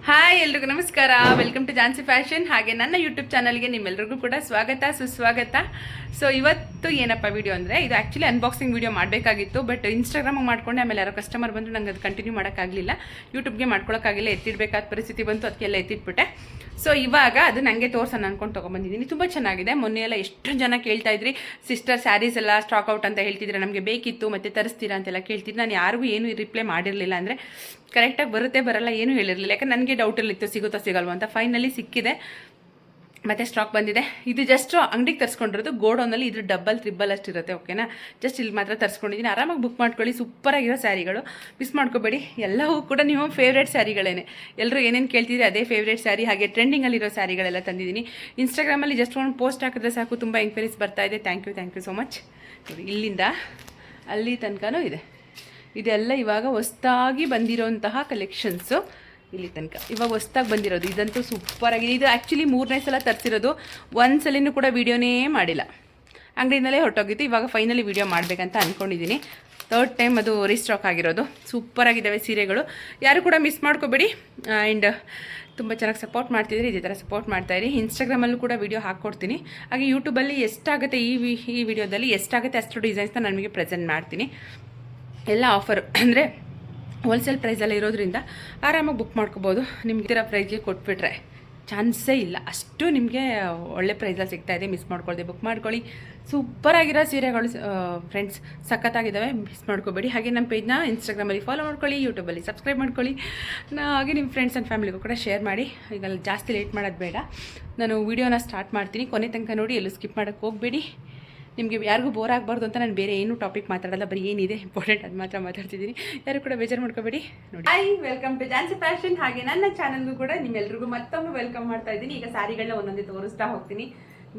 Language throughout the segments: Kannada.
ಹಾಯ್ ಎಲ್ರಿಗೂ ನಮಸ್ಕಾರ. Welcome to Jhansi fashion. ಹಾಗೆ ನನ್ನ ಯೂಟ್ಯೂಬ್ ಚಾನಲ್ಗೆ ನಿಮ್ಮೆಲ್ರಿಗೂ ಕೂಡ ಸ್ವಾಗತ ಸುಸ್ವಾಗತ. ಸೊ ಇವತ್ತು ಏನಪ್ಪ ವಿಡಿಯೋ ಅಂದರೆ, ಇದು ಆ್ಯಕ್ಚುಲಿ ಅನ್ಬಾಕ್ಸಿಂಗ್ ವಿಡಿಯೋ ಮಾಡಬೇಕಾಗಿತ್ತು, ಬಟ್ ಇನ್ಸ್ಟಾಗ್ರಾಮಿಗೆ ಮಾಡ್ಕೊಂಡೆ. ಆಮೇಲೆ ಯಾರೋ ಕಸ್ಟಮರ್ ಬಂದು ನಂಗೆ ಅದು ಕಂಟಿನ್ಯೂ ಮಾಡೋಕ್ಕಾಗಲಿಲ್ಲ, ಯೂಟ್ಯೂಬ್ಗೆ ಮಾಡ್ಕೊಳ್ಳೋಕ್ಕಾಗಿಲ್ಲ, ಎತ್ತಿಡಬೇಕಾದ ಪರಿಸ್ಥಿತಿ ಬಂತು, ಅದಕ್ಕೆಲ್ಲ ಎತ್ತಿಟ್ಬಿಟ್ಟೆ. ಸೊ ಇವಾಗ ಅದು ನನಗೆ ತೋರ್ಸೋಣ ಅಂದ್ಕೊಂಡು ತೊಗೊಂಬಂದಿದ್ದೀನಿ. ತುಂಬ ಚೆನ್ನಾಗಿದೆ. ಮೊನ್ನೆ ಎಲ್ಲ ಎಷ್ಟು ಜನ ಕೇಳ್ತಾ ಇದ್ರಿ, ಸಿಸ್ಟರ್ ಸ್ಯಾರೀಸ್ ಎಲ್ಲ ಸ್ಟಾಕ್ ಔಟ್ ಅಂತ ಹೇಳ್ತಿದ್ರೆ, ನಮಗೆ ಬೇಕಿತ್ತು ಮತ್ತು ತರಿಸ್ತೀರಾ ಅಂತೆಲ್ಲ ಕೇಳ್ತಿದ್ರು. ನಾನು ಯಾರಿಗೂ ಏನು ರಿಪ್ಲೈ ಮಾಡಿರಲಿಲ್ಲ, ಅಂದರೆ ಕರೆಕ್ಟಾಗಿ ಬರುತ್ತೆ ಬರಲ್ಲ ಏನೂ ಹೇಳಿರಲಿಲ್ಲ, ಯಾಕಂದ್ರೆ ನನಗೆ ಡೌಟಲ್ಲಿತ್ತು ಸಿಗುತ್ತಾ ಸಿಗಲ್ವ ಅಂತ. ಫೈನಲಿ ಸಿಕ್ಕಿದೆ, ಮತ್ತು ಸ್ಟಾಕ್ ಬಂದಿದೆ. ಇದು ಜಸ್ಟ್ ಅಂಗಡಿಗೆ ತರಿಸ್ಕೊಂಡಿರೋದು, ಗೋಡೌನಲ್ಲಿ ಇದ್ರ ಡಬಲ್ ತ್ರಿಬಲ್ ಅಷ್ಟು ಇರುತ್ತೆ, ಓಕೆನಾ. ಜಸ್ಟ್ ಇಲ್ಲಿ ಮಾತ್ರ ತರಿಸ್ಕೊಂಡಿದ್ದೀನಿ. ಆರಾಮಾಗಿ ಬುಕ್ ಮಾಡ್ಕೊಳ್ಳಿ, ಸೂಪರಾಗಿರೋ ಸ್ಯಾರಿಗಳು, ಮಿಸ್ ಮಾಡ್ಕೋಬೇಡಿ. ಎಲ್ಲವೂ ಕೂಡ ನಿಮ್ಮ ಫೇವ್ರೇಟ್ ಸ್ಯಾರಿಗಳೇನೆ. ಎಲ್ಲರೂ ಏನೇನು ಕೇಳ್ತಿದ್ರೆ ಅದೇ ಫೇವ್ರೇಟ್ ಸ್ಯಾರಿ. ಹಾಗೆ ಟ್ರೆಂಡಿಂಗಲ್ಲಿರೋ ಸ್ಯಾರಿಗಳೆಲ್ಲ ತಂದಿದ್ದೀನಿ. ಇನ್ಸ್ಟಾಗ್ರಾಮಲ್ಲಿ ಜಸ್ಟ್ ಒಂದು ಪೋಸ್ಟ್ ಹಾಕಿದ್ರೆ ಸಾಕು, ತುಂಬ ಎಂಕ್ವೈರೀಸ್ ಬರ್ತಾ ಇದೆ. Thank you so much. ಇಲ್ಲಿಂದ ಅಲ್ಲಿ ತನಕನೂ ಇದೆ. ಇದೆಲ್ಲ ಇವಾಗ ಹೊಸ್ದಾಗಿ ಬಂದಿರೋಂತಹ ಕಲೆಕ್ಷನ್ಸು. ಇಲ್ಲಿ ತನಕ ಇವಾಗ ಹೊಸ್ದಾಗಿ ಬಂದಿರೋದು, ಇದಂತೂ ಸೂಪರಾಗಿದೆ. ಇದು ಆ್ಯಕ್ಚುಲಿ 3ನೇ ಸಲ ತರಿಸಿರೋದು, ಒಂದು ಸಲಿನೂ ಕೂಡ ವೀಡಿಯೋನೇ ಮಾಡಿಲ್ಲ, ಅಂಗಡಿಯಿಂದಲೇ ಹೊರಟೋಗಿತ್ತು. ಇವಾಗ ಫೈನಲಿ ವೀಡಿಯೋ ಮಾಡಬೇಕಂತ ಅಂದ್ಕೊಂಡಿದ್ದೀನಿ. 3rd ಟೈಮ್ ಅದು ರೀಸ್ಟಾಕ್ ಆಗಿರೋದು. ಸೂಪರಾಗಿದ್ದಾವೆ ಸೀರೆಗಳು, ಯಾರು ಕೂಡ ಮಿಸ್ ಮಾಡ್ಕೋಬೇಡಿ. ಆ್ಯಂಡ್ ತುಂಬ ಚೆನ್ನಾಗಿ ಸಪೋರ್ಟ್ ಮಾಡ್ತಿದ್ರಿ, ಇದೇ ಥರ ಸಪೋರ್ಟ್ ಮಾಡ್ತಾಯಿರಿ. ಇನ್ಸ್ಟಾಗ್ರಾಮಲ್ಲೂ ಕೂಡ ವೀಡಿಯೋ ಹಾಕ್ಕೊಡ್ತೀನಿ. ಹಾಗೆ ಯೂಟ್ಯೂಬಲ್ಲಿ ಎಷ್ಟಾಗುತ್ತೆ ಈ ವಿಡಿಯೋದಲ್ಲಿ ಎಷ್ಟಾಗುತ್ತೆ ಅಷ್ಟು ಡಿಸೈನ್ಸ್ನ ನಾನು ನಿಮಗೆ ಪ್ರೆಸೆಂಟ್ ಮಾಡ್ತೀನಿ. ಎಲ್ಲ ಆಫರ್ ಅಂದರೆ ಹೋಲ್ಸೇಲ್ ಪ್ರೈಸಲ್ಲಿ ಇರೋದ್ರಿಂದ ಆರಾಮಾಗಿ ಬುಕ್ ಮಾಡ್ಕೋಬೋದು. ನಿಮ್ಗೆ ಇದರ ಪ್ರೈಸ್ಗೆ ಕೊಟ್ಬಿಟ್ರೆ ಚಾನ್ಸೇ ಇಲ್ಲ, ಅಷ್ಟು ನಿಮಗೆ ಒಳ್ಳೆ ಪ್ರೈಸಲ್ಲಿ ಸಿಗ್ತಾಯಿದೆ. ಮಿಸ್ ಮಾಡ್ಕೊಳ್ದೆ ಬುಕ್ ಮಾಡ್ಕೊಳ್ಳಿ. ಸೂಪರಾಗಿರೋ ಸೀರೆಗಳು ಫ್ರೆಂಡ್ಸ್, ಸಖತ್ತಾಗಿದ್ದಾವೆ, ಮಿಸ್ ಮಾಡ್ಕೋಬೇಡಿ. ಹಾಗೆ ನಮ್ಮ ಪೇಜ್ನ ಇನ್ಸ್ಟಾಗ್ರಾಮಲ್ಲಿ ಫಾಲೋ ಮಾಡ್ಕೊಳ್ಳಿ, ಯೂಟ್ಯೂಬಲ್ಲಿ ಸಬ್ಸ್ಕ್ರೈಬ್ ಮಾಡ್ಕೊಳ್ಳಿ. ಹಾಗೆ ನಿಮ್ಮ ಫ್ರೆಂಡ್ಸ್ ಆ್ಯಂಡ್ ಫ್ಯಾಮಿಲಿಗೂ ಕೂಡ ಶೇರ್ ಮಾಡಿ. ಈಗ ಜಾಸ್ತಿ ಲೇಟ್ ಮಾಡೋದು ಬೇಡ, ನಾನು ವೀಡಿಯೋನ ಸ್ಟಾರ್ಟ್ ಮಾಡ್ತೀನಿ. ಕೊನೆ ತನಕ ನೋಡಿ, ಎಲ್ಲೂ ಸ್ಕಿಪ್ ಮಾಡೋಕ್ಕೆ ಹೋಗಬೇಡಿ. ನಿಮಗೆ ಯಾರಿಗೂ ಬೋರ್ ಆಗಬಾರ್ದು ಅಂತ ನಾನು ಬೇರೆ ಏನೂ ಟಾಪಿಕ್ ಮಾತಾಡಲ್ಲ, ಬರೀ ಏನಿದೆ ಇಂಪಾರ್ಟೆಂಟ್ ಅದು ಮಾತ್ರ ಮಾತಾಡ್ತಿದ್ದೀನಿ. ಯಾರು ಕೂಡ ಬೇಜಾರು ಮಾಡ್ಕೋಬೇಡಿ. ನೋಡಿ, hi, welcome to Jhansi fashion. ಹಾಗೆ ನನ್ನ ಚಾನಲ್ಗೂ ಕೂಡ ನಿಮ್ಮೆಲ್ರಿಗೂ ಮತ್ತೊಮ್ಮೆ ವೆಲ್ಕಮ್ ಮಾಡ್ತಾ ಇದ್ದೀನಿ. ಈಗ ಸ್ಯಾರಿಗಳನ್ನ ಒಂದೊಂದೇ ತೋರಿಸ್ತಾ ಹೋಗ್ತೀನಿ.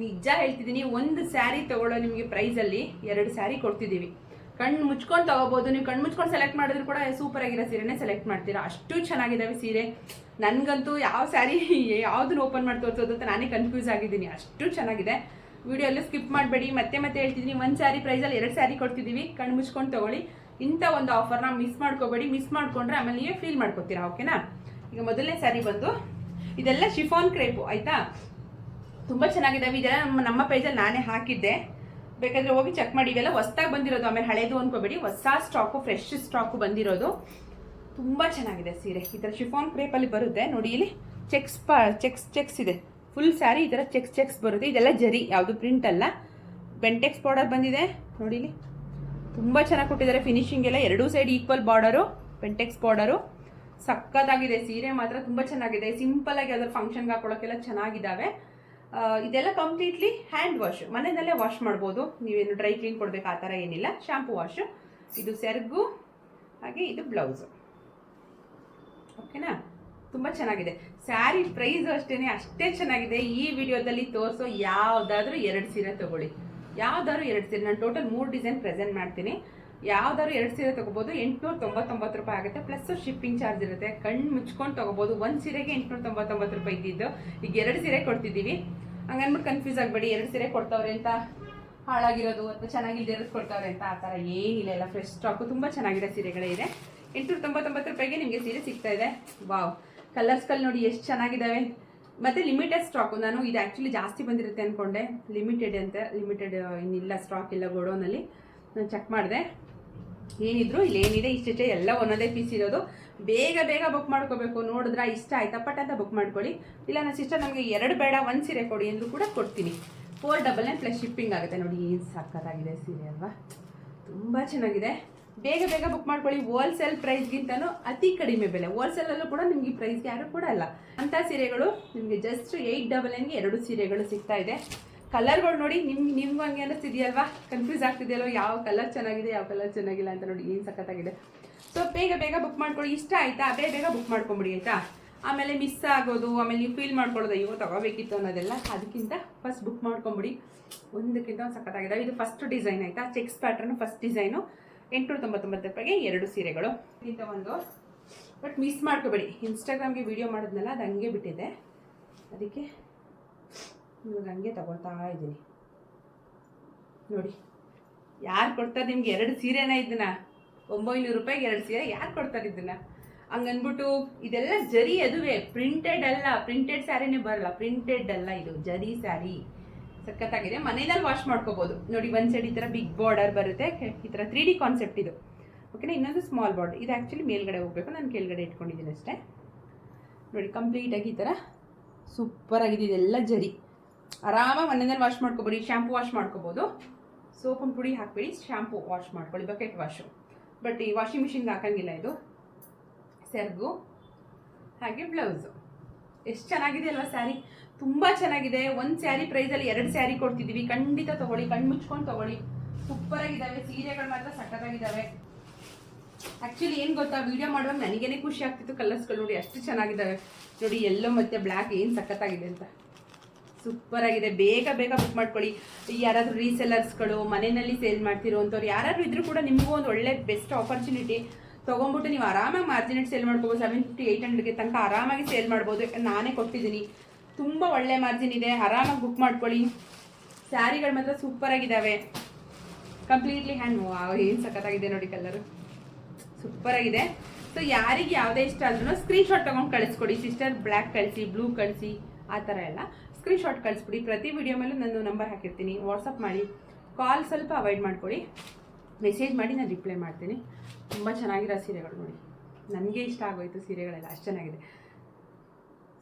ನಿಜ ಹೇಳ್ತಿದ್ದೀನಿ, ಒಂದು ಸ್ಯಾರಿ ತೊಗೊಳ್ಳೋ ನಿಮಗೆ ಪ್ರೈಸಲ್ಲಿ 2 ಸ್ಯಾರಿ ಕೊಡ್ತಿದ್ದೀವಿ. ಕಣ್ಣು ಮುಚ್ಕೊಂಡು ತೊಗೋಬೋದು. ನೀವು ಕಣ್ಣು ಮುಚ್ಕೊಂಡು ಸೆಲೆಕ್ಟ್ ಮಾಡಿದ್ರು ಕೂಡ ಸೂಪರಾಗಿರೋ ಸೀರೆನೇ ಸೆಲೆಕ್ಟ್ ಮಾಡ್ತೀರಾ, ಅಷ್ಟು ಚೆನ್ನಾಗಿದ್ದಾವೆ ಸೀರೆ. ನನಗಂತೂ ಯಾವ ಸ್ಯಾರಿ ಯಾವುದನ್ನು ಓಪನ್ ಮಾಡಿ ತೋರಿಸೋದು ಅಂತ ನಾನೇ ಕನ್ಫ್ಯೂಸ್ ಆಗಿದ್ದೀನಿ, ಅಷ್ಟು ಚೆನ್ನಾಗಿದೆ. ವಿಡಿಯೋ ಎಲ್ಲ ಸ್ಕಿಪ್ ಮಾಡಬೇಡಿ. ಮತ್ತೆ ಹೇಳ್ತಿದ್ದೀನಿ, ಒಂದು ಸ್ಯಾರಿ ಪ್ರೈಸಲ್ಲಿ 2 ಸ್ಯಾರಿ ಕೊಡ್ತಿದ್ದೀವಿ. ಕಣ್ಣು ಮುಚ್ಕೊಂಡು ತೊಗೊಳ್ಳಿ. ಇಂಥ ಒಂದು ಆಫರ್ನ ಮಿಸ್ ಮಾಡ್ಕೋಬೇಡಿ. ಮಿಸ್ ಮಾಡ್ಕೊಂಡ್ರೆ ಆಮೇಲೆ ನೀವೇ ಫೀಲ್ ಮಾಡ್ಕೋತೀರಾ, ಓಕೆನಾ. ಈಗ ಮೊದಲನೇ ಸ್ಯಾರಿ ಬಂದು, ಇದೆಲ್ಲ ಶಿಫಾನ್ ಕ್ರೇಪು, ಆಯಿತಾ. ತುಂಬ ಚೆನ್ನಾಗಿದ್ದಾವೆ. ಇದೆಲ್ಲ ನಮ್ಮ ಪೇಜಲ್ಲಿ ನಾನೇ ಹಾಕಿದ್ದೆ, ಬೇಕಾದರೆ ಹೋಗಿ ಚೆಕ್ ಮಾಡಿ. ಇವೆಲ್ಲ ಹೊಸ್ದಾಗಿ ಬಂದಿರೋದು, ಆಮೇಲೆ ಹಳೇದು ಅನ್ಕೋಬೇಡಿ, ಹೊಸ ಸ್ಟಾಕು, ಫ್ರೆಶ್ ಸ್ಟಾಕು ಬಂದಿರೋದು. ತುಂಬ ಚೆನ್ನಾಗಿದೆ ಸೀರೆ. ಈ ಥರ ಶಿಫಾನ್ ಕ್ರೇಪಲ್ಲಿ ಬರುತ್ತೆ ನೋಡಿ. ಇಲ್ಲಿ ಚೆಕ್ಸ್ ಇದೆ. ಫುಲ್ ಸ್ಯಾರಿ ಈ ಥರ ಚೆಕ್ಸ್ ಬರುತ್ತೆ. ಇದೆಲ್ಲ ಜರಿ, ಯಾವುದು ಪ್ರಿಂಟ್ ಅಲ್ಲ. ಬೆಂಟೆಕ್ಸ್ ಬಾರ್ಡರ್ ಬಂದಿದೆ ನೋಡಿ. ಇಲ್ಲಿ ತುಂಬ ಚೆನ್ನಾಗಿ ಕೊಟ್ಟಿದ್ದಾರೆ. ಫಿನಿಶಿಂಗ್ ಎಲ್ಲ 2 side equal border, Bentex border. ಸಕ್ಕತ್ತಾಗಿದೆ ಸೀರೆ ಮಾತ್ರ, ತುಂಬ ಚೆನ್ನಾಗಿದೆ. ಸಿಂಪಲ್ ಆಗಿ ಅದರ ಫಂಕ್ಷನ್ಗೆ ಹಾಕೊಳ್ಳೋಕ್ಕೆಲ್ಲ ಚೆನ್ನಾಗಿದ್ದಾವೆ. ಇದೆಲ್ಲ ಕಂಪ್ಲೀಟ್ಲಿ ಹ್ಯಾಂಡ್ ವಾಶ್, ಮನೆಯಲ್ಲೇ ವಾಶ್ ಮಾಡ್ಬೋದು. ನೀವೇನು ಡ್ರೈ ಕ್ಲೀನ್ ಕೊಡಬೇಕು ಆ ಥರ ಏನಿಲ್ಲ, ಶಾಂಪು ವಾಶು. ಇದು ಸೆರಗು, ಹಾಗೆ ಇದು ಬ್ಲೌಸು, ಓಕೆನಾ. ತುಂಬ ಚೆನ್ನಾಗಿದೆ ಸ್ಯಾರಿ. ಪ್ರೈಸು ಅಷ್ಟೇ ಚೆನ್ನಾಗಿದೆ. ಈ ವಿಡಿಯೋದಲ್ಲಿ ತೋರಿಸೋ ಯಾವುದಾದ್ರೂ 2 ಸೀರೆ ತೊಗೊಳ್ಳಿ, ಯಾವುದಾದ್ರು 2 ಸೀರೆ. ನಾನು ಟೋಟಲ್ 3 ಡಿಸೈನ್ ಪ್ರೆಸೆಂಟ್ ಮಾಡ್ತೀನಿ. ಯಾವುದಾದ್ರು 2 ಸೀರೆ ತೊಗೋಬೋದು. 899 ರೂಪಾಯಿ ಆಗುತ್ತೆ, ಪ್ಲಸ್ ಶಿಪ್ಪಿಂಗ್ ಚಾರ್ಜ್ ಇರುತ್ತೆ. ಕಣ್ಣು ಮುಚ್ಕೊಂಡು ತೊಗೋಬೋದು. ಒಂದು ಸೀರೆಗೆ 899 ರೂಪಾಯಿ ಇದ್ದಿದ್ದು, ಈಗ 2 ಸೀರೆ ಕೊಡ್ತಿದ್ದೀವಿ. ಹಂಗನ್ಬಿಟ್ಟು ಕನ್ಫ್ಯೂಸ್ ಆಗಬೇಡಿ, 2 ಸೀರೆ ಕೊಡ್ತಾವ್ರೆ ಅಂತ ಹಾಳಾಗಿರೋದು ಅಥವಾ ಚೆನ್ನಾಗಿಲ್ದಿರೋದು ಕೊಡ್ತಾವ್ರೆ ಅಂತ ಆ ಥರ ಏನಿಲ್ಲ. ಎಲ್ಲ ಫ್ರೆಶ್ ಸ್ಟಾಕು, ತುಂಬ ಚೆನ್ನಾಗಿರೋ ಸೀರೆಗಳೇ ಇದೆ. 899 ರೂಪಾಯಿಗೆ ನಿಮಗೆ ಸೀರೆ ಸಿಗ್ತಾ ಇದೆ. ವಾವ್, ಕಲರ್ಸ್ಗಳು ನೋಡಿ ಎಷ್ಟು ಚೆನ್ನಾಗಿದ್ದಾವೆ. ಮತ್ತು ಲಿಮಿಟೆಡ್ ಸ್ಟಾಕು. ನಾನು ಇದು ಆ್ಯಕ್ಚುಲಿ ಜಾಸ್ತಿ ಬಂದಿರುತ್ತೆ ಅಂದ್ಕೊಂಡೆ, ಲಿಮಿಟೆಡ್ ಇನ್ನಿಲ್ಲ, ಸ್ಟಾಕ್ ಇಲ್ಲ ಗೋಡೌನಲ್ಲಿ. ನಾನು ಚೆಕ್ ಮಾಡಿದೆ, ಏನಿದ್ರು ಇಲ್ಲೇನಿದೆ ಇಷ್ಟೇ, ಎಲ್ಲ ಒಂದೊಂದೇ ಪೀಸ್ ಇರೋದು. ಬೇಗ ಬುಕ್ ಮಾಡ್ಕೋಬೇಕು. ನೋಡಿದ್ರೆ ಇಷ್ಟ ಆಯ್ತಾ ಪಟ್ ಅಂತ ಬುಕ್ ಮಾಡ್ಕೊಳ್ಳಿ. ಇಲ್ಲ ನನ್ನ ಸಿಸ್ಟರ್ ನಮಗೆ 2 ಬೇಡ 1 ಸೀರೆ ಕೊಡಿ ಅಂದರೂ ಕೂಡ ಕೊಡ್ತೀನಿ. 499 ಪ್ಲಸ್ ಶಿಪ್ಪಿಂಗ್ ಆಗುತ್ತೆ ನೋಡಿ. ಏನು ಸಕ್ಕತ್ತಾಗಿದೆ ಸೀರೆ ಅಲ್ವಾ, ತುಂಬ ಚೆನ್ನಾಗಿದೆ. ಬೇಗ ಬುಕ್ ಮಾಡ್ಕೊಳ್ಳಿ. ಹೋಲ್ಸೇಲ್ ಪ್ರೈಸ್ಗಿಂತನೂ ಅತಿ ಕಡಿಮೆ ಬೆಲೆ. ಹೋಲ್ಸೇಲಲ್ಲೂ ಕೂಡ ನಿಮಗೆ ಪ್ರೈಸ್ಗೆ ಯಾರು ಕೊಡಲ್ಲ ಅಂಥ ಸೀರೆಗಳು. ನಿಮಗೆ ಜಸ್ಟ್ 899ಗೆ 2 ಸೀರೆಗಳು ಸಿಗ್ತಾ ಇದೆ. ಕಲರ್ಗಳು ನೋಡಿ, ನಿಮ್ಗೆ ಹಂಗೆ ಅನ್ನಿಸ್ತಿದೆಯಲ್ವಾ, ಕನ್ಫ್ಯೂಸ್ ಆಗ್ತಿದೆಯಲ್ವ, ಯಾವ ಕಲರ್ ಚೆನ್ನಾಗಿದೆ ಯಾವ ಕಲರ್ ಚೆನ್ನಾಗಿಲ್ಲ ಅಂತ. ನೋಡಿ ಏನು ಸಖತ್ತಾಗಿದೆ. ಸೊ ಬೇಗ ಬುಕ್ ಮಾಡ್ಕೊಳ್ಳಿ. ಇಷ್ಟ ಆಯಿತಾ ಬೇಗ ಬುಕ್ ಮಾಡ್ಕೊಂಬಿಡಿ, ಆಯಿತಾ. ಆಮೇಲೆ ಮಿಸ್ ಆಗೋದು, ಆಮೇಲೆ ನೀವು ಫೀಲ್ ಮಾಡ್ಕೊಳ್ಳೋದು, ಅಯ್ಯೋ ತಗೋಬೇಕಿತ್ತು ಅನ್ನೋದೆಲ್ಲ, ಅದಕ್ಕಿಂತ ಫಸ್ಟ್ ಬುಕ್ ಮಾಡ್ಕೊಂಬಿಡಿ. ಒಂದಕ್ಕಿಂತ ಒಂದು ಸಖತ್ತಾಗಿದೆ. ಇದು ಫಸ್ಟ್ ಡಿಸೈನ್, ಆಯಿತಾ. Cheques pattern first design. 899 ರೂಪಾಯಿಗೆ 2 ಸೀರೆಗಳು. ಇಂಥ ಒಂದು, ಬಟ್ ಮಿಸ್ ಮಾಡ್ಕೋಬೇಡಿ. ಇನ್ಸ್ಟಾಗ್ರಾಮ್ಗೆ ವಿಡಿಯೋ ಮಾಡಿದ್ನಲ್ಲ, ಅದು ಹಂಗೆ ಬಿಟ್ಟಿದೆ, ಅದಕ್ಕೆ ಇವಾಗ ಹಂಗೆ ತಗೊಳ್ತಾ ಇದ್ದೀನಿ ನೋಡಿ. ಯಾರು ಕೊಡ್ತಾರೆ ನಿಮ್ಗೆ 2 ಸೀರೆನ? ಇದನ್ನ 900 ರೂಪಾಯಿಗೆ 2 ಸೀರೆ ಯಾರು ಕೊಡ್ತಾರೆ ಇದನ್ನ? ಹಂಗನ್ಬಿಟ್ಟು ಇದೆಲ್ಲ ಜರಿ ಅದುವೆ, ಪ್ರಿಂಟೆಡ್ ಅಲ್ಲ, ಪ್ರಿಂಟೆಡ್ ಸ್ಯಾರಿನೇ ಬರಲ್ಲ, ಪ್ರಿಂಟೆಡ್ ಅಲ್ಲ, ಇದು ಜರಿ ಸ್ಯಾರಿ. ಸಖತ್ತಾಗಿದೆ. ಮನೆಯಲ್ಲಿ ವಾಶ್ ಮಾಡ್ಕೋಬಹುದು ನೋಡಿ. ಒಂದ್ ಸೈಡ್ ಈ ತರ ಬಿಗ್ ಬಾರ್ಡರ್ ಬರುತ್ತೆ, ಈ ತರ 3D ಕಾನ್ಸೆಪ್ಟ್ ಇದು. ಓಕೆನಾ. ಇನ್ನೊಂದು ಸ್ಮಾಲ್ ಬಾರ್ಡರ್. ಇದು ಆಕ್ಚುಲಿ ಮೇಲ್ಗಡೆ ಹೋಗ್ಬೇಕು, ನಾನು ಕೆಳಗಡೆ ಇಟ್ಕೊಂಡಿದ್ದೀನಿ ಅಷ್ಟೇ. ನೋಡಿ ಕಂಪ್ಲೀಟ್ ಆಗಿ ಈ ತರ ಸೂಪರ್ ಆಗಿದೆ. ಇದೆಲ್ಲ ಜರಿ. ಆರಾಮಾಗಿ ಮನೆಯಲ್ಲಿ ವಾಶ್ ಮಾಡ್ಕೋಬೋದು. ಶಾಂಪೂ ವಾಶ್ ಮಾಡ್ಕೋಬಹುದು. ಸೋಪಿನ ಪುಡಿ ಹಾಕ್ಬಿಡಿ, ಶಾಂಪೂ ವಾಶ್ ಮಾಡ್ಕೊಳ್ಳಿ, ಬಕೆಟ್ ವಾಶು. ಬಟ್ ಈ ವಾಷಿಂಗ್ ಮಿಷಿನ್ಗೆ ಹಾಕಂಗಿಲ್ಲ ಇದು. ಸೆರ್ಗು ಹಾಗೆ ಬ್ಲೌಸು. ಎಷ್ಟು ಚೆನ್ನಾಗಿದೆ ಅಲ್ವಾ ಸ್ಯಾರಿ, ತುಂಬ ಚೆನ್ನಾಗಿದೆ. ಒಂದು ಸ್ಯಾರಿ ಪ್ರೈಸಲ್ಲಿ 2 ಸ್ಯಾರಿ ಕೊಡ್ತಿದ್ದೀವಿ. ಖಂಡಿತ ತೊಗೊಳ್ಳಿ, ಕಣ್ಣು ಮುಚ್ಕೊಂಡು ತೊಗೊಳ್ಳಿ. ಸೂಪರ್ ಆಗಿದ್ದಾವೆ ಸೀರೆಗಳು, ಮಾತ್ರ ಸಖತ್ತಾಗಿದ್ದಾವೆ. ಆ್ಯಕ್ಚುಲಿ ಏನು ಗೊತ್ತಾ, ವಿಡಿಯೋ ಮಾಡುವಾಗ ನನಗೇನೆ ಖುಷಿ ಆಗ್ತಿತ್ತು. ಕಲರ್ಸ್ಗಳು ನೋಡಿ ಅಷ್ಟು ಚೆನ್ನಾಗಿದ್ದಾವೆ. ನೋಡಿ ಎಲ್ಲೋ ಮತ್ತು ಬ್ಲ್ಯಾಕ್ ಏನು ಸಖತ್ತಾಗಿದೆ ಅಂತ. ಸೂಪರ್ ಆಗಿದೆ. ಬೇಗ ಬೇಗ ಬುಕ್ ಮಾಡ್ಕೊಳ್ಳಿ. ಯಾರಾದರೂ ರೀಸೆಲ್ಲರ್ಸ್ಗಳು, ಮನೆಯಲ್ಲಿ ಸೇಲ್ ಮಾಡ್ತಿರೋ ಅಂಥವ್ರು ಯಾರಾದರೂ ಇದ್ರೂ ಕೂಡ ನಿಮಗೂ ಒಂದು ಒಳ್ಳೆ ಬೆಸ್ಟ್ ಆಪರ್ಚುನಿಟಿ. ತೊಗೊಂಬಿಟ್ಟು ನೀವು ಆರಾಮಾಗಿ ಮಾರ್ಜಿನೇಟ್ ಸೇಲ್ ಮಾಡ್ಕೋಬೋದು. 750 800ಗೆ ತನಕ ಆರಾಮಾಗಿ ಸೇಲ್ ಮಾಡ್ಬೋದು. ನಾನೇ ಕೊಟ್ಟಿದ್ದೀನಿ. ತುಂಬ ಒಳ್ಳೆ ಮಾರ್ಜಿನ್ ಇದೆ. ಆರಾಮಾಗಿ ಬುಕ್ ಮಾಡ್ಕೊಳ್ಳಿ. ಸ್ಯಾರಿಗಳು ಮಾತ್ರ ಸೂಪರ್ ಆಗಿದ್ದಾವೆ. Completely hand. ಏನು ಸಖತ್ತಾಗಿದೆ ನೋಡಿ, ಕಲರು ಸೂಪರ್ ಆಗಿದೆ. ಸೊ ಯಾರಿಗೆ ಯಾವುದೇ ಇಷ್ಟ ಆದ್ರೂ ಸ್ಕ್ರೀನ್ಶಾಟ್ ತೊಗೊಂಡು ಕಳಿಸ್ಕೊಡಿ. ಸಿಸ್ಟರ್ ಬ್ಲ್ಯಾಕ್ ಕಳಿಸಿ, ಬ್ಲೂ ಕಳಿಸಿ, ಆ ಥರ ಎಲ್ಲ ಸ್ಕ್ರೀನ್ಶಾಟ್ ಕಳಿಸ್ಬಿಡಿ. ಪ್ರತಿ ವಿಡಿಯೋ ಮೇಲೂ ನಾನು ನಂಬರ್ ಹಾಕಿರ್ತೀನಿ. ವಾಟ್ಸಪ್ ಮಾಡಿ. ಕಾಲ್ ಸ್ವಲ್ಪ ಅವಾಯ್ಡ್ ಮಾಡ್ಕೊಳ್ಳಿ. ಮೆಸೇಜ್ ಮಾಡಿ, ನಾನು ರಿಪ್ಲೈ ಮಾಡ್ತೀನಿ. ತುಂಬ ಚೆನ್ನಾಗಿರೋ ಸೀರೆಗಳು ನೋಡಿ. ನನಗೆ ಇಷ್ಟ ಆಗೋಯ್ತು ಸೀರೆಗಳೆಲ್ಲ, ಅಷ್ಟು ಚೆನ್ನಾಗಿದೆ.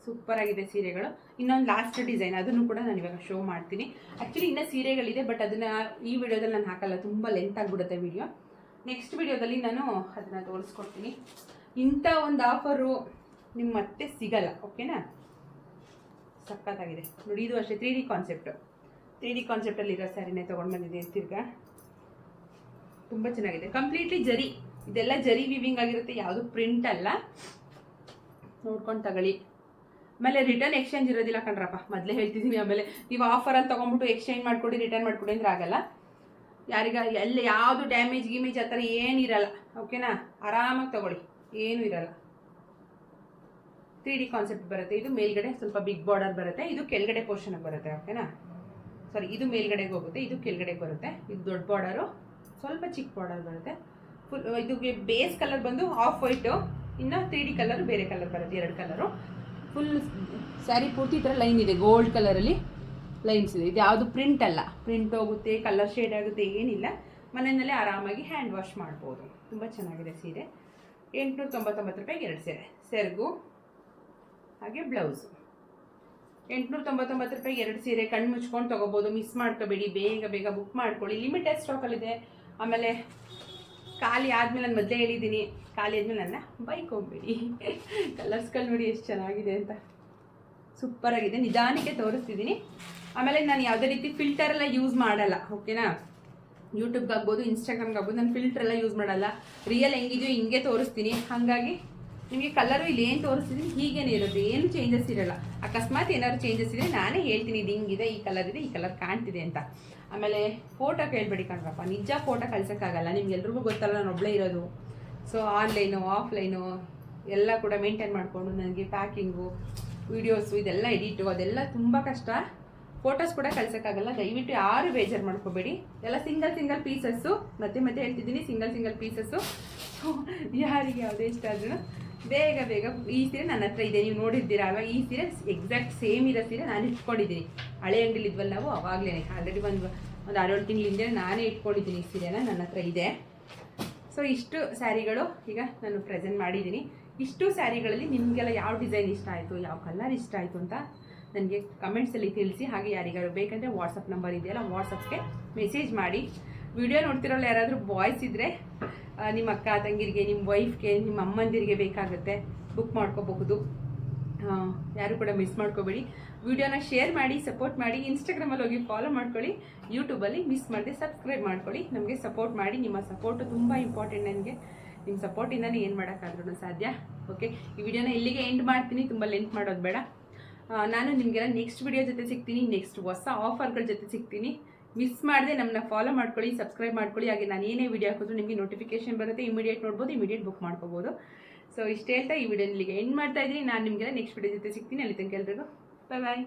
ಸೂಪರ್ ಆಗಿದೆ ಸೀರೆಗಳು. ಇನ್ನೊಂದು ಲಾಸ್ಟ್ ಡಿಸೈನ್, ಅದನ್ನು ಕೂಡ ನಾನು ಇವಾಗ ಶೋ ಮಾಡ್ತೀನಿ. ಆ್ಯಕ್ಚುಲಿ ಇನ್ನೂ ಸೀರೆಗಳಿದೆ, ಬಟ್ ಅದನ್ನು ಈ ವಿಡಿಯೋದಲ್ಲಿ ನಾನು ಹಾಕಲ್ಲ, ತುಂಬ ಲೆಂತ್ ಆಗಿಬಿಡುತ್ತೆ ವಿಡಿಯೋ. ನೆಕ್ಸ್ಟ್ ವಿಡಿಯೋದಲ್ಲಿ ನಾನು ಅದನ್ನು ತೋರಿಸ್ಕೊಡ್ತೀನಿ. ಇಂಥ ಒಂದು ಆಫರು ನಿಮ್ಗೆ ಮತ್ತೆ ಸಿಗಲ್ಲ. ಓಕೆನಾ. ಸಖತ್ತಾಗಿದೆ ನೋಡಿ. ಇದು ಅಷ್ಟೇ 3D ಕಾನ್ಸೆಪ್ಟು. 3D ಕಾನ್ಸೆಪ್ಟಲ್ಲಿರೋ ಸ್ಯಾರಿನೇ ತೊಗೊಂಡು ಬಂದಿದ್ದೀನಿ. ತಿರ್ಗಾ ತುಂಬ ಚೆನ್ನಾಗಿದೆ. ಕಂಪ್ಲೀಟ್ಲಿ ಜರಿ. ಇದೆಲ್ಲ ಜರಿ ವಿವಿಂಗ್ ಆಗಿರುತ್ತೆ, ಯಾವುದು ಪ್ರಿಂಟ್ ಅಲ್ಲ. ನೋಡ್ಕೊಂಡು ತಗೊಳ್ಳಿ. ಆಮೇಲೆ ರಿಟರ್ನ್ ಎಕ್ಸ್ಚೇಂಜ್ ಇರೋದಿಲ್ಲ ಕಣ್ರಪ್ಪ, ಮೊದಲೇ ಹೇಳ್ತಿದ್ದೀನಿ. ಆಮೇಲೆ ನೀವು ಆಫರಲ್ಲಿ ತೊಗೊಂಡ್ಬಿಟ್ಟು ಎಕ್ಸ್ಚೇಂಜ್ ಮಾಡಿಕೊಡಿ, ರಿಟರ್ನ್ ಮಾಡಿಕೊಡಿ ಅಂದ್ರೆ ಆಗಲ್ಲ. ಎಲ್ಲ ಯಾವುದು ಡ್ಯಾಮೇಜ್ ಗಿಮೇಜ್ ಆ ಥರ ಏನಿರಲ್ಲ. ಓಕೆನಾ. ಆರಾಮಾಗಿ ತೊಗೊಳ್ಳಿ, ಏನೂ ಇರಲ್ಲ. 3D ಕಾನ್ಸೆಪ್ಟ್ ಬರುತ್ತೆ. ಇದು ಮೇಲ್ಗಡೆ ಸ್ವಲ್ಪ ಬಿಗ್ ಬಾರ್ಡರ್ ಬರುತ್ತೆ, ಇದು ಕೆಳಗಡೆ ಪೋರ್ಷನ್ ಬರುತ್ತೆ. ಓಕೆನಾ. ಸಾರಿ, ಇದು ಮೇಲ್ಗಡೆಗೆ ಹೋಗುತ್ತೆ, ಇದು ಕೆಳಗಡೆಗೆ ಬರುತ್ತೆ. ಇದು ದೊಡ್ಡ ಬಾರ್ಡರು, ಸ್ವಲ್ಪ ಚಿಕ್ಕ ಬಾರ್ಡರ್ ಬರುತ್ತೆ. ಫುಲ್ ಇದು ಬೇಸ್ ಕಲರ್ ಬಂದು ಆಫ್ ವೈಟು, ಇನ್ನು 3D ಕಲರ್ ಬೇರೆ ಕಲರ್ ಬರುತ್ತೆ, 2 ಕಲರು. ಫುಲ್ ಸ್ಯಾರಿ ಪೂರ್ತಿ ಈ ಥರ ಲೈನ್ ಇದೆ, ಗೋಲ್ಡ್ ಕಲರಲ್ಲಿ ಲೈನ್ಸ್ ಇದೆ. ಇದು ಯಾವುದು ಪ್ರಿಂಟ್ ಅಲ್ಲ. ಪ್ರಿಂಟ್ ಹೋಗುತ್ತೆ, ಕಲರ್ ಶೇಡ್ ಆಗುತ್ತೆ, ಏನಿಲ್ಲ. ಮನೆಯಲ್ಲೇ ಆರಾಮಾಗಿ ಹ್ಯಾಂಡ್ ವಾಶ್ ಮಾಡ್ಬೋದು. ತುಂಬ ಚೆನ್ನಾಗಿದೆ ಸೀರೆ. 899 ರೂಪಾಯಿಗೆ 2 ಸೀರೆ. ಸೆರ್ಗು ಹಾಗೆ ಬ್ಲೌಸು. 899 ರೂಪಾಯಿಗೆ 2 ಸೀರೆ. ಕಣ್ಣು ಮುಚ್ಕೊಂಡು ತೊಗೋಬೋದು. ಮಿಸ್ ಮಾಡ್ಕೋಬೇಡಿ. ಬೇಗ ಬೇಗ ಬುಕ್ ಮಾಡ್ಕೊಳ್ಳಿ. ಲಿಮಿಟೆಡ್ ಸ್ಟಾಕಲ್ಲಿದೆ. ಆಮೇಲೆ ಖಾಲಿ ಆದಮೇಲೆ ನಾನು ಮೊದಲೇ ಹೇಳಿದ್ದೀನಿ, ಖಾಲಿ ಆದಮೇಲೆ ನನ್ನ ಬೈಕೋಬೇಡಿ. ಕಲರ್ಸ್ಗಳು ನೋಡಿ ಎಷ್ಟು ಚೆನ್ನಾಗಿದೆ ಅಂತ. ಸೂಪರಾಗಿದೆ. ನಿಧಾನಕ್ಕೆ ತೋರಿಸ್ತಿದ್ದೀನಿ. ಆಮೇಲೆ ನಾನು ಯಾವುದೇ ರೀತಿ ಫಿಲ್ಟರ್ ಎಲ್ಲ ಯೂಸ್ ಮಾಡಲ್ಲ. ಓಕೆನಾ. ಯೂಟ್ಯೂಬ್ಗೆ ಆಗ್ಬೋದು, ಇನ್ಸ್ಟಾಗ್ರಾಮ್ಗೆ ಆಗ್ಬೋದು, ನಾನು ಫಿಲ್ಟರ್ ಎಲ್ಲ ಯೂಸ್ ಮಾಡಲ್ಲ. ರಿಯಲ್ ಹೆಂಗಿದೆಯೋ ಹಿಂಗೆ ತೋರಿಸ್ತೀನಿ. ಹಾಗಾಗಿ ನಿಮಗೆ ಕಲರು ಇಲ್ಲಿ ಏನು ತೋರಿಸ್ತಿದ್ದೀನಿ ಹೀಗೇನೆ ಇರುತ್ತೆ, ಏನು ಚೇಂಜಸ್ ಇರೋಲ್ಲ. ಅಕಸ್ಮಾತ್ ಏನಾದ್ರು ಚೇಂಜಸ್ ಇದೆ ನಾನೇ ಹೇಳ್ತೀನಿ, ಇದು ಹಿಂಗಿದೆ, ಈ ಕಲರ್ ಇದೆ, ಈ ಕಲರ್ ಕಾಣ್ತಿದೆ ಅಂತ. ಆಮೇಲೆ ಫೋಟೋ ಕೇಳಬೇಡಿ ಕಣ್ರಪ್ಪ, ನಿಜ ಫೋಟೋ ಕಳ್ಸೋಕ್ಕಾಗಲ್ಲ. ನಿಮ್ಗೆಲ್ರಿಗೂ ಗೊತ್ತಲ್ಲ, ನಾನು ಒಬ್ಬಳೇ ಇರೋದು. ಸೊ ಆನ್ಲೈನು ಆಫ್ಲೈನು ಎಲ್ಲ ಕೂಡ ಮೇಂಟೈನ್ ಮಾಡಿಕೊಂಡು ನನಗೆ ಪ್ಯಾಕಿಂಗು, ವೀಡಿಯೋಸು, ಇದೆಲ್ಲ ಎಡಿಟು, ಅದೆಲ್ಲ ತುಂಬ ಕಷ್ಟ. ಫೋಟೋಸ್ ಕೂಡ ಕಳ್ಸೋಕ್ಕಾಗಲ್ಲ. ದಯವಿಟ್ಟು ಯಾರು ಬೇಜಾರು ಮಾಡ್ಕೋಬೇಡಿ. ಎಲ್ಲ ಸಿಂಗಲ್ ಪೀಸಸ್ಸು. ಮತ್ತೆ ಹೇಳ್ತಿದ್ದೀನಿ, ಸಿಂಗಲ್ ಪೀಸಸ್ಸು. ಯಾರಿಗೆ ಯಾವುದೇ ಇಷ್ಟ ಆದ್ರೂ ಬೇಗ ಬೇಗ. ಈ ಸೀರೆ ನನ್ನ ಹತ್ರ ಇದೆ, ನೀವು ನೋಡಿರ್ತೀರ ಅವಾಗ. ಈ ಸೀರೆ ಎಕ್ಸಾಕ್ಟ್ ಸೇಮ್ ಇರೋ ಸೀರೆ ನಾನು ಇಟ್ಕೊಂಡಿದ್ದೀನಿ. ಹಳೆ ಅಂಗಡಿಲಿ ಇದ್ವಲ್ಲ ನಾವು, ಅವಾಗಲೇ ಆಲ್ರೆಡಿ ಒಂದು 6-7 ತಿಂಗಳಿಂದ ನಾನೇ ಇಟ್ಕೊಂಡಿದ್ದೀನಿ ಈ ಸೀರೆನ. ನನ್ನ ಹತ್ರ ಇದೆ. ಸೊ ಇಷ್ಟು ಸ್ಯಾರಿಗಳು ಈಗ ನಾನು ಪ್ರೆಸೆಂಟ್ ಮಾಡಿದ್ದೀನಿ. ಇಷ್ಟು ಸ್ಯಾರಿಗಳಲ್ಲಿ ನಿಮಗೆಲ್ಲ ಯಾವ ಡಿಸೈನ್ ಇಷ್ಟ ಆಯಿತು, ಯಾವ ಕಲರ್ ಇಷ್ಟ ಆಯಿತು ಅಂತ ನನಗೆ ಕಮೆಂಟ್ಸಲ್ಲಿ ತಿಳಿಸಿ. ಹಾಗೆ ಯಾರಿಗಾರು ಬೇಕಂದರೆ ವಾಟ್ಸಪ್ ನಂಬರ್ ಇದೆಯಲ್ಲ, ವಾಟ್ಸಪ್ಗೆ ಮೆಸೇಜ್ ಮಾಡಿ. ವಿಡಿಯೋ ನೋಡ್ತಿರೋಲ್ಲ ಯಾರಾದರೂ ಬಾಯ್ಸ್ ಇದ್ದರೆ ನಿಮ್ಮ ಅಕ್ಕ ತಂಗಿರಿಗೆ, ನಿಮ್ಮ ವೈಫ್ಗೆ, ನಿಮ್ಮ ಅಮ್ಮಂದಿರಿಗೆ ಬೇಕಾಗುತ್ತೆ, ಬುಕ್ ಮಾಡ್ಕೋಬಹುದು. ಯಾರು ಕೂಡ ಮಿಸ್ ಮಾಡ್ಕೋಬೇಡಿ. ವಿಡಿಯೋನ ಶೇರ್ ಮಾಡಿ, ಸಪೋರ್ಟ್ ಮಾಡಿ. ಇನ್ಸ್ಟಾಗ್ರಾಮಲ್ಲಿ ಹೋಗಿ ಫಾಲೋ ಮಾಡ್ಕೊಳ್ಳಿ. ಯೂಟ್ಯೂಬಲ್ಲಿ ಮಿಸ್ ಮಾಡದೆ ಸಬ್ಸ್ಕ್ರೈಬ್ ಮಾಡ್ಕೊಳ್ಳಿ. ನಮಗೆ ಸಪೋರ್ಟ್ ಮಾಡಿ. ನಿಮ್ಮ ಸಪೋರ್ಟು ತುಂಬ ಇಂಪಾರ್ಟೆಂಟ್ ನನಗೆ. ನಿಮ್ಮ ಸಪೋರ್ಟಿಂದನೇ ಏನು ಮಾಡೋಕ್ಕಾದ್ರೂ ಸಾಧ್ಯ. ಓಕೆ, ಈ ವಿಡಿಯೋನ ಇಲ್ಲಿಗೆ ಎಂಡ್ ಮಾಡ್ತೀನಿ. ತುಂಬ ಲೆಂತ್ ಮಾಡೋದು ಬೇಡ. ನಾನು ನಿಮಗೆಲ್ಲ ನೆಕ್ಸ್ಟ್ ವಿಡಿಯೋ ಜೊತೆ ಸಿಗ್ತೀನಿ. ನೆಕ್ಸ್ಟ್ ಹೊಸ ಆಫರ್ಗಳ ಜೊತೆ ಸಿಗ್ತೀನಿ. ಮಿಸ್ ಮಾಡದೆ ನಮ್ಮನ್ನ ಫಾಲೋ ಮಾಡ್ಕೊಳ್ಳಿ, ಸಬ್ಸ್ಕ್ರೈಬ್ ಮಾಡ್ಕೊಳ್ಳಿ. ಹಾಗೆ ನಾನು ಏನೇ ವಿಡಿಯೋ ಹಾಕಿದ್ರು ನಿಮಗೆ ನೋಟಿಫಿಕೇಶನ್ ಬರುತ್ತೆ. ಇಮಿಡಿಯೇಟ್ ನೋಡ್ಬೋದು, ಇಮಿಡಿಯೇಟ್ ಬುಕ್ ಮಾಡ್ಕೋಬೋದು. ಸೊ ಇಷ್ಟು ಹೇಳ್ತಾ ಈ ವಿಡಿಯೋ ಇಲ್ಲಿಗೆ ಎಂಡ್ ಮಾಡ್ತಾ ಇದ್ದೀನಿ. ನಾನು ನಿಮಗೆಲ್ಲ ನೆಕ್ಸ್ಟ್ ವಿಡಿಯೋ ಜೊತೆ ಸಿಗ್ತೀನಿ. ಅಲ್ಲಿ ತನಕ ಎಲ್ರಿಗೂ ಬಾಯ್.